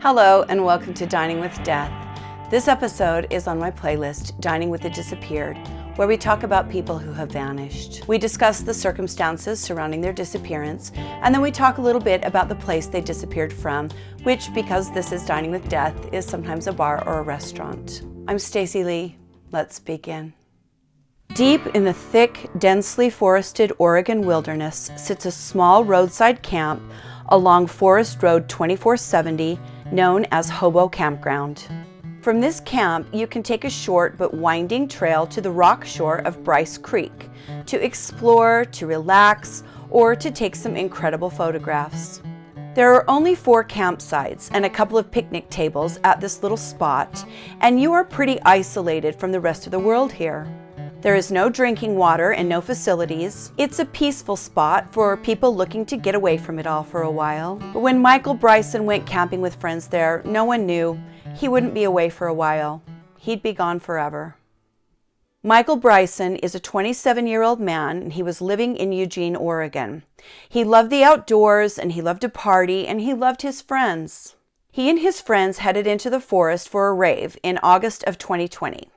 Hello and welcome to Dining with Death. This episode is on my playlist, Dining with the Disappeared, where we talk about people who have vanished. We discuss the circumstances surrounding their disappearance, and then we talk a little bit about the place they disappeared from, which, because this is Dining with Death, is sometimes a bar or a restaurant. I'm Stacy Lee. Let's begin. Deep in the thick, densely forested Oregon wilderness sits a small roadside camp along Forest Road 2470, known as Hobo Campground. From this camp, you can take a short but winding trail to the rock shore of Bryce Creek to explore, to relax, or to take some incredible photographs. There are only 4 campsites and a couple of picnic tables at this little spot, and you are pretty isolated from the rest of the world here. There is no drinking water and no facilities. It's a peaceful spot for people looking to get away from it all for a while. But when Michael Bryson went camping with friends there, no one knew he wouldn't be away for a while. He'd be gone forever. Michael Bryson is a 27-year-old man, and he was living in Eugene, Oregon. He loved the outdoors, and he loved to party, and he loved his friends. He and his friends headed into the forest for a rave in August of 2020.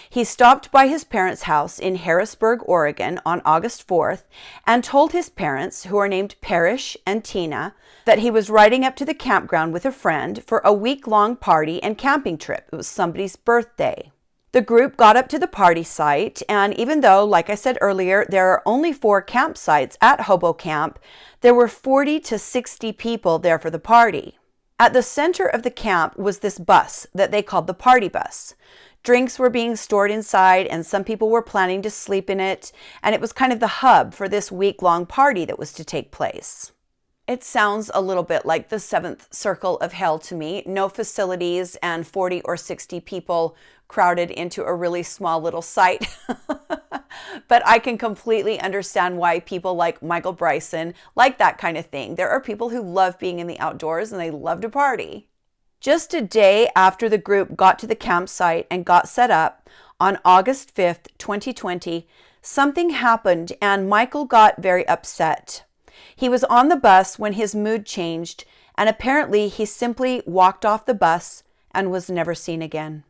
He stopped by his parents' house in Harrisburg, Oregon on August 4th and told his parents, who are named Parrish and Tina, that he was riding up to the campground with a friend for a week-long party and camping trip. It was somebody's birthday. The group got up to the party site, and even though, like I said earlier, there are only 4 campsites at Hobo Camp, there were 40 to 60 people there for the party. At the center of the camp was this bus that they called the party bus. Drinks were being stored inside, and some people were planning to sleep in it, and it was kind of the hub for this week-long party that was to take place. It sounds a little bit like the 7th circle of hell to me. No facilities and 40 or 60 people crowded into a really small little site. But I can completely understand why people like Michael Bryson like that kind of thing. There are people who love being in the outdoors and they love to party. Just a day after the group got to the campsite and got set up, on August 5th, 2020, something happened and Michael got very upset. He was on the bus when his mood changed, and apparently he simply walked off the bus and was never seen again.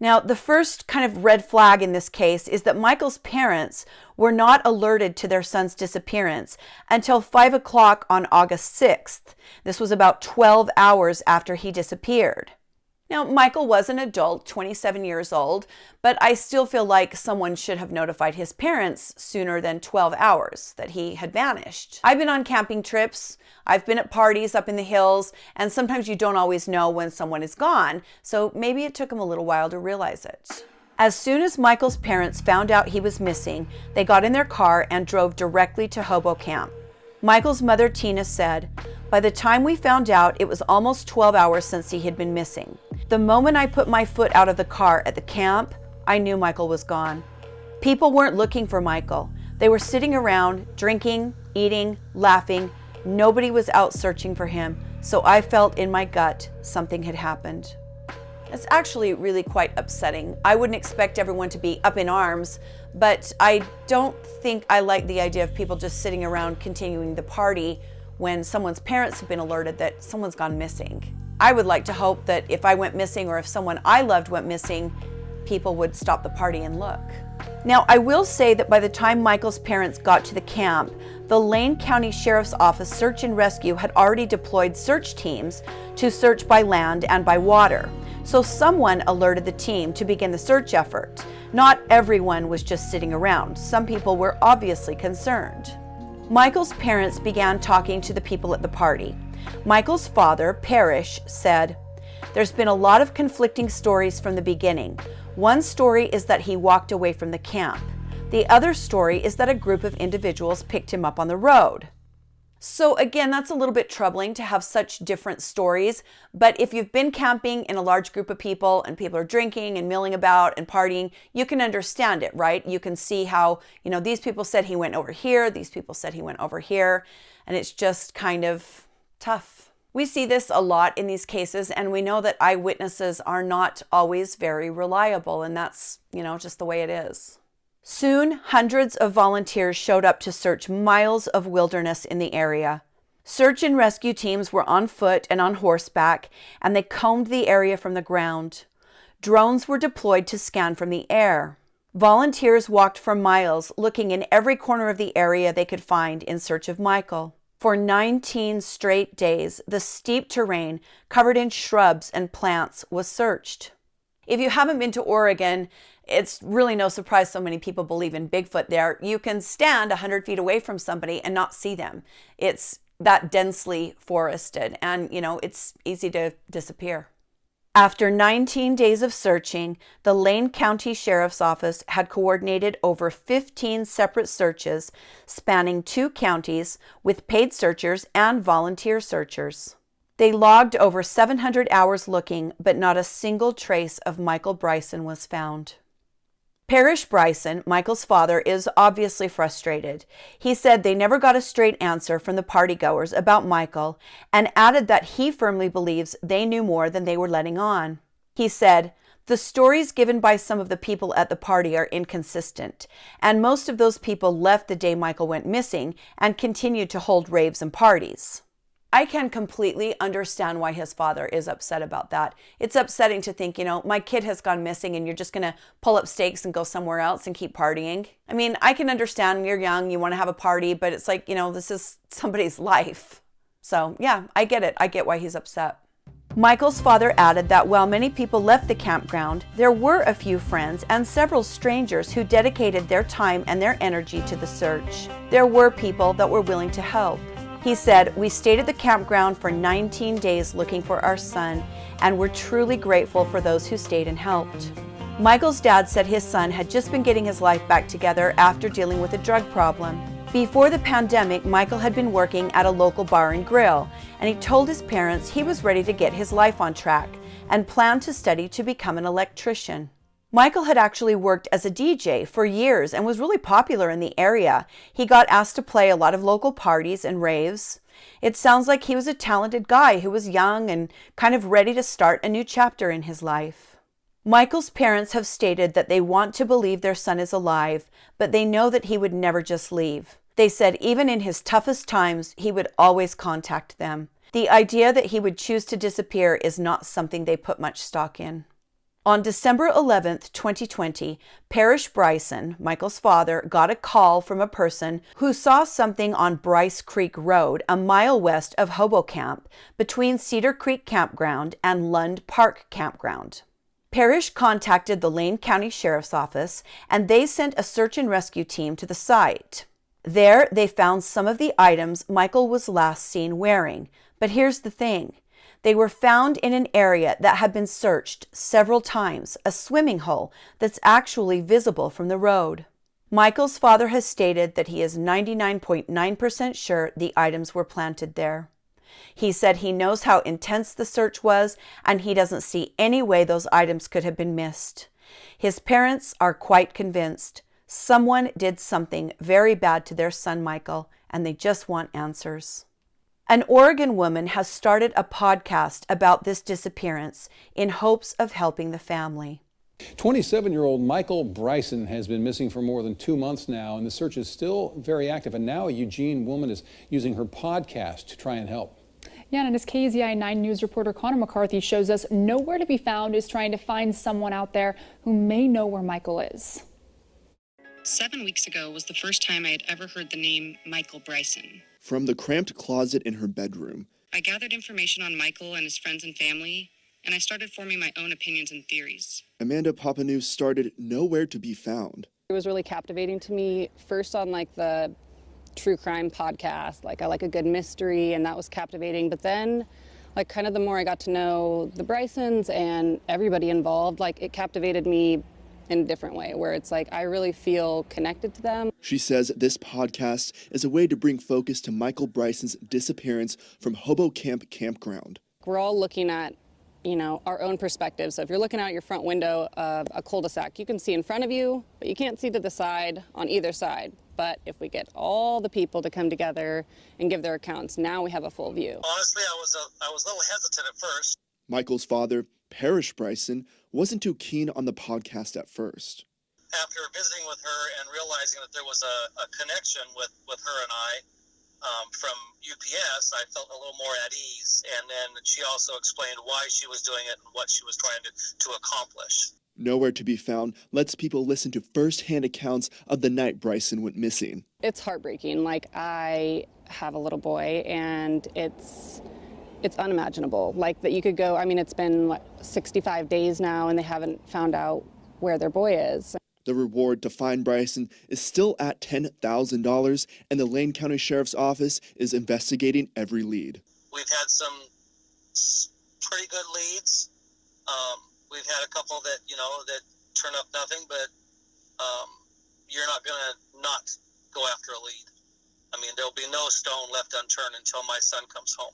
Now, the first kind of red flag in this case is that Michael's parents were not alerted to their son's disappearance until 5 o'clock on August 6th. This was about 12 hours after he disappeared. Now, Michael was an adult, 27 years old, but I still feel like someone should have notified his parents sooner than 12 hours that he had vanished. I've been on camping trips, I've been at parties up in the hills, and sometimes you don't always know when someone is gone, so maybe it took him a little while to realize it. As soon as Michael's parents found out he was missing, they got in their car and drove directly to Hobo Camp. Michael's mother, Tina, said, "By the time we found out, it was almost 12 hours since he had been missing. The moment I put my foot out of the car at the camp, I knew Michael was gone. People weren't looking for Michael. They were sitting around, drinking, eating, laughing. Nobody was out searching for him, so I felt in my gut something had happened." It's actually really quite upsetting. I wouldn't expect everyone to be up in arms, but I don't think I like the idea of people just sitting around continuing the party when someone's parents have been alerted that someone's gone missing. I would like to hope that if I went missing or if someone I loved went missing, people would stop the party and look. Now, I will say that by the time Michael's parents got to the camp, the Lane County Sheriff's Office Search and Rescue had already deployed search teams to search by land and by water. So someone alerted the team to begin the search effort. Not everyone was just sitting around. Some people were obviously concerned. Michael's parents began talking to the people at the party. Michael's father, Parrish, said, "There's been a lot of conflicting stories from the beginning. One story is that he walked away from the camp. The other story is that a group of individuals picked him up on the road." So again, that's a little bit troubling to have such different stories. But if you've been camping in a large group of people and people are drinking and milling about and partying, you can understand it, right? You can see how, these people said he went over here, these people said he went over here, and it's just kind of tough. We see this a lot in these cases, and we know that eyewitnesses are not always very reliable, and that's, just the way it is. Soon, hundreds of volunteers showed up to search miles of wilderness in the area. Search and rescue teams were on foot and on horseback, and they combed the area from the ground. Drones were deployed to scan from the air. Volunteers walked for miles, looking in every corner of the area they could find in search of Michael. For 19 straight days, the steep terrain, covered in shrubs and plants, was searched. If you haven't been to Oregon, it's really no surprise so many people believe in Bigfoot there. You can stand 100 feet away from somebody and not see them. It's that densely forested, and it's easy to disappear. After 19 days of searching, the Lane County Sheriff's Office had coordinated over 15 separate searches spanning 2 counties with paid searchers and volunteer searchers. They logged over 700 hours looking, but not a single trace of Michael Bryson was found. Parrish Bryson, Michael's father, is obviously frustrated. He said they never got a straight answer from the partygoers about Michael, and added that he firmly believes they knew more than they were letting on. He said, "The stories given by some of the people at the party are inconsistent, and most of those people left the day Michael went missing and continued to hold raves and parties." I can completely understand why his father is upset about that. It's upsetting to think, my kid has gone missing and you're just going to pull up stakes and go somewhere else and keep partying. I mean, I can understand you're young, you want to have a party, but it's like, this is somebody's life. So yeah, I get it. I get why he's upset. Michael's father added that while many people left the campground, there were a few friends and several strangers who dedicated their time and their energy to the search. There were people that were willing to help. He said, "We stayed at the campground for 19 days looking for our son, and we're truly grateful for those who stayed and helped." Michael's dad said his son had just been getting his life back together after dealing with a drug problem. Before the pandemic, Michael had been working at a local bar and grill, and he told his parents he was ready to get his life on track and planned to study to become an electrician. Michael had actually worked as a DJ for years and was really popular in the area. He got asked to play a lot of local parties and raves. It sounds like he was a talented guy who was young and kind of ready to start a new chapter in his life. Michael's parents have stated that they want to believe their son is alive, but they know that he would never just leave. They said even in his toughest times, he would always contact them. The idea that he would choose to disappear is not something they put much stock in. On December 11th, 2020, Parrish Bryson, Michael's father, got a call from a person who saw something on Bryce Creek Road, a mile west of Hobo Camp, between Cedar Creek Campground and Lund Park Campground. Parrish contacted the Lane County Sheriff's Office, and they sent a search and rescue team to the site. There, they found some of the items Michael was last seen wearing. But here's the thing. They were found in an area that had been searched several times, a swimming hole that's actually visible from the road. Michael's father has stated that he is 99.9% sure the items were planted there. He said he knows how intense the search was, and he doesn't see any way those items could have been missed. His parents are quite convinced someone did something very bad to their son Michael, and they just want answers. An Oregon woman has started a podcast about this disappearance in hopes of helping the family. 27-year-old Michael Bryson has been missing for more than 2 months now, and the search is still very active. And now a Eugene woman is using her podcast to try and help. Yeah, and as KZI 9 News reporter Connor McCarthy shows us, Nowhere to Be Found is trying to find someone out there who may know where Michael is. 7 weeks ago was the first time I had ever heard the name Michael Bryson. From the cramped closet in her bedroom, I gathered information on Michael and his friends and family, and I started forming my own opinions and theories. Amanda Papanou started Nowhere to Be Found. It was really captivating to me, first on the true crime podcast. I like a good mystery, and that was captivating. But then, kind of the more I got to know the Brysons and everybody involved, it captivated me in a different way, where it's I really feel connected to them. She says this podcast is a way to bring focus to Michael Bryson's disappearance from Hobo Camp Campground. We're all looking at, our own perspective. So if you're looking out your front window of a cul-de-sac, you can see in front of you, but you can't see to the side on either side. But if we get all the people to come together and give their accounts, now we have a full view. Honestly, I was a little hesitant at first. Michael's father, Parrish Bryson, wasn't too keen on the podcast at first. After visiting with her and realizing that there was a connection with her and from UPS, I felt a little more at ease. And then she also explained why she was doing it and what she was trying to accomplish. Nowhere to be Found lets people listen to first-hand accounts of the night Bryson went missing. It's heartbreaking. Like, I have a little boy, and it's unimaginable. Like, that you could go, I mean, it's been 65 days now, and they haven't found out where their boy is. The reward to find Bryson is still at $10,000, and the Lane County Sheriff's Office is investigating every lead. We've had some pretty good leads. We've had a couple that, that turn up nothing, but you're not going to not go after a lead. I mean, there'll be no stone left unturned until my son comes home.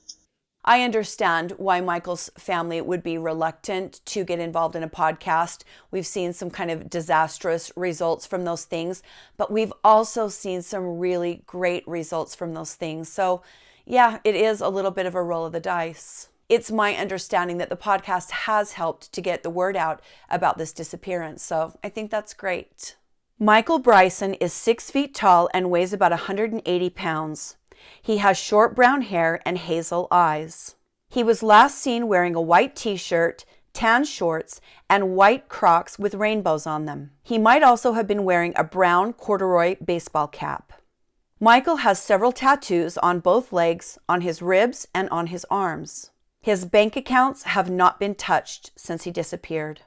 I understand why Michael's family would be reluctant to get involved in a podcast. We've seen some kind of disastrous results from those things, but we've also seen some really great results from those things. So yeah, it is a little bit of a roll of the dice. It's my understanding that the podcast has helped to get the word out about this disappearance, so I think that's great. Michael Bryson is 6 feet tall and weighs about 180 pounds. He has short brown hair and hazel eyes. He was last seen wearing a white t-shirt, tan shorts, and white Crocs with rainbows on them. He might also have been wearing a brown corduroy baseball cap. Michael has several tattoos on both legs, on his ribs, and on his arms. His bank accounts have not been touched since he disappeared.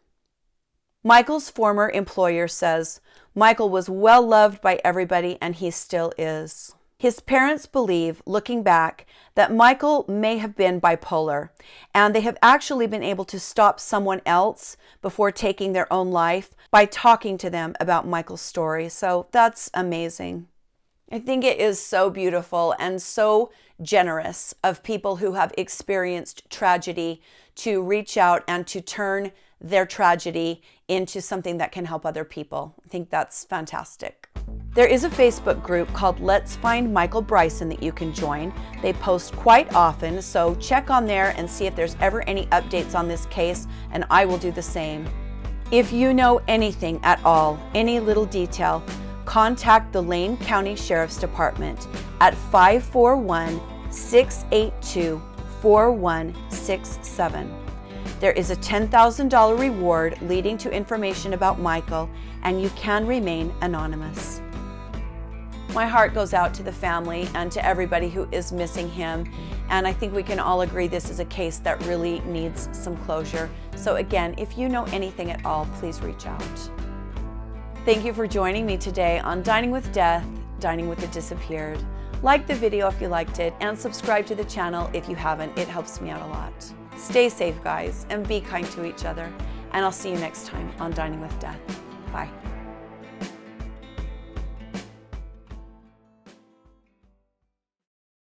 Michael's former employer says Michael was well loved by everybody, and he still is. His parents believe, looking back, that Michael may have been bipolar, and they have actually been able to stop someone else before taking their own life by talking to them about Michael's story. So that's amazing. I think it is so beautiful and so generous of people who have experienced tragedy to reach out and to turn their tragedy into something that can help other people. I think that's fantastic. There is a Facebook group called Let's Find Michael Bryson that you can join. They post quite often, so check on there and see if there's ever any updates on this case, and I will do the same. If you know anything at all, any little detail, contact the Lane County Sheriff's Department at 541-682-4167. There is a $10,000 reward leading to information about Michael, and you can remain anonymous. My heart goes out to the family and to everybody who is missing him, and I think we can all agree this is a case that really needs some closure. So again, if you know anything at all, please reach out. Thank you for joining me today on Dining with Death, Dining with the Disappeared. Like the video if you liked it, and subscribe to the channel if you haven't. It helps me out a lot. Stay safe, guys, and be kind to each other. And I'll see you next time on Dining with Death. Bye.